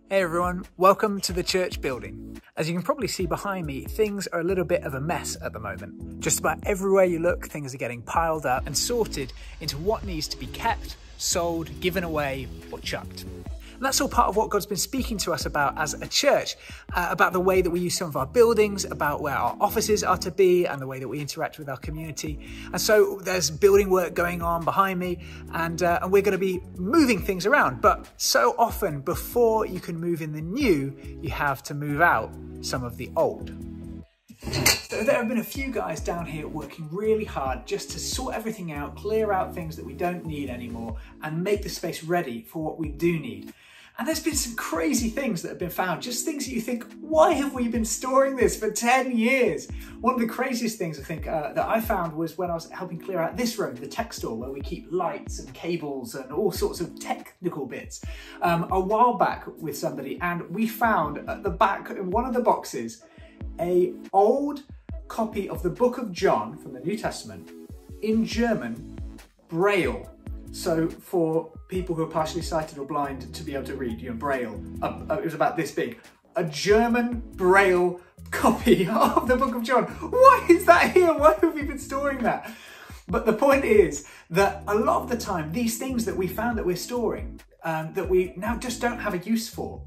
Hey everyone, welcome to the church building. As you can probably see behind me, things are a little bit of a mess at the moment. Just about everywhere you look, things are getting piled up and sorted into what needs to be kept, sold, given away, or chucked. And that's all part of what God's been speaking to us about as a church, about the way that we use some of our buildings, about where our offices are to be, and the way that we interact with our community. And so there's building work going on behind me, and we're going to be moving things around. But so often, before you can move in the new, you have to move out some of the old. So there have been a few guys down here working really hard just to sort everything out, clear out things that we don't need anymore, and make the space ready for what we do need. And there's been some crazy things that have been found, just things that you think, why have we been storing this for 10 years? One of the craziest things I think that I found was when I was helping clear out this room, the tech store, where we keep lights and cables and all sorts of technical bits, a while back with somebody, and we found at the back in one of the boxes an old copy of the book of John from the New Testament in German, Braille. So for people who are partially sighted or blind to be able to read, Braille, it was about this big. A German Braille copy of the book of John. Why is that here? Why have we been storing that? But the point is that a lot of the time, these things that we found that we're storing, that we now just don't have a use for,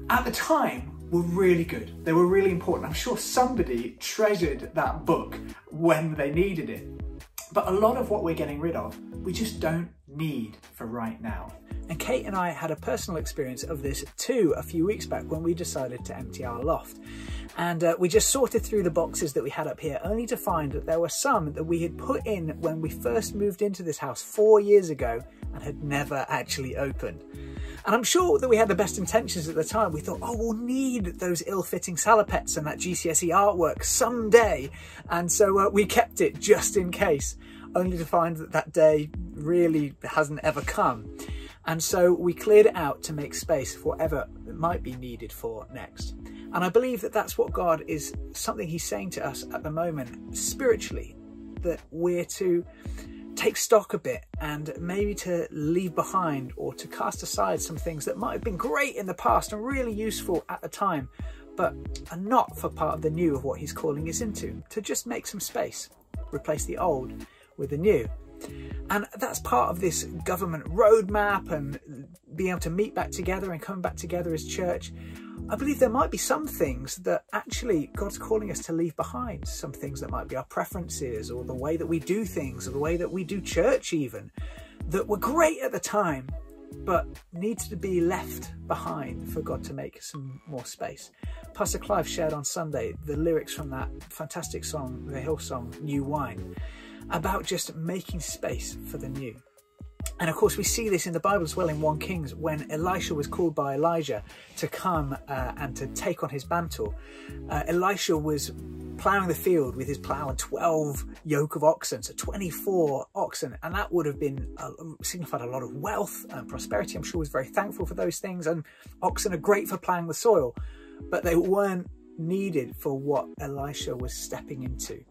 at the time were really good. They were really important. I'm sure somebody treasured that book when they needed it. But a lot of what we're getting rid of, we just don't need for right now. And Kate and I had a personal experience of this too a few weeks back when we decided to empty our loft. And we just sorted through the boxes that we had up here, only to find that there were some that we had put in when we first moved into this house 4 years ago and had never actually opened. And I'm sure that we had the best intentions at the time. We thought, oh, we'll need those ill-fitting salopettes and that GCSE artwork someday. And so we kept it just in case, only to find that that day really hasn't ever come. And so we cleared it out to make space for whatever it might be needed for next. And I believe that that's what God is, something he's saying to us at the moment, spiritually, that we're to take stock a bit and maybe to leave behind or to cast aside some things that might have been great in the past and really useful at the time, but are not for part of the new of what he's calling us into, to just make some space, replace the old with the new. And that's part of this government roadmap and being able to meet back together and come back together as church. I believe there might be some things that actually God's calling us to leave behind, some things that might be our preferences or the way that we do things or the way that we do church even, that were great at the time, but needs to be left behind for God to make some more space. Pastor Clive shared on Sunday the lyrics from that fantastic song, the Hillsong, New Wine, about just making space for the new. And of course we see this in the Bible as well in 1 Kings when Elisha was called by Elijah to come and to take on his mantle. Elisha was ploughing the field with his plough and 12 yoke of oxen, so 24 oxen, and that would have been signified a lot of wealth and prosperity. I'm sure he was very thankful for those things, and oxen are great for ploughing the soil, but they weren't needed for what Elisha was stepping into.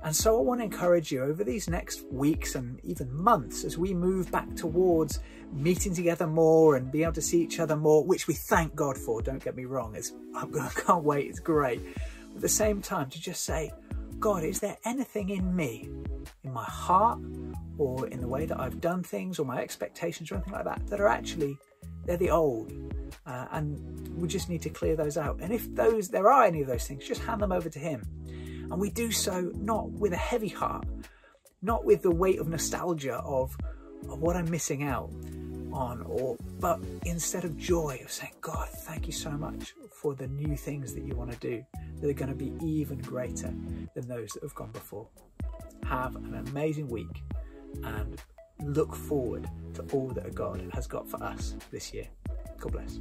And so I want to encourage you over these next weeks and even months as we move back towards meeting together more and being able to see each other more, which we thank God for, don't get me wrong, I can't wait, it's great. But at the same time, to just say, God, is there anything in me, in my heart, or in the way that I've done things or my expectations or anything like that, that are actually, they're the old, and we just need to clear those out. And if there are any of those things, just hand them over to him. And we do so not with a heavy heart, not with the weight of nostalgia of what I'm missing out on, but instead of joy of saying, God, thank you so much for the new things that you want to do that are going to be even greater than those that have gone before. Have an amazing week and look forward to all that God has got for us this year. God bless.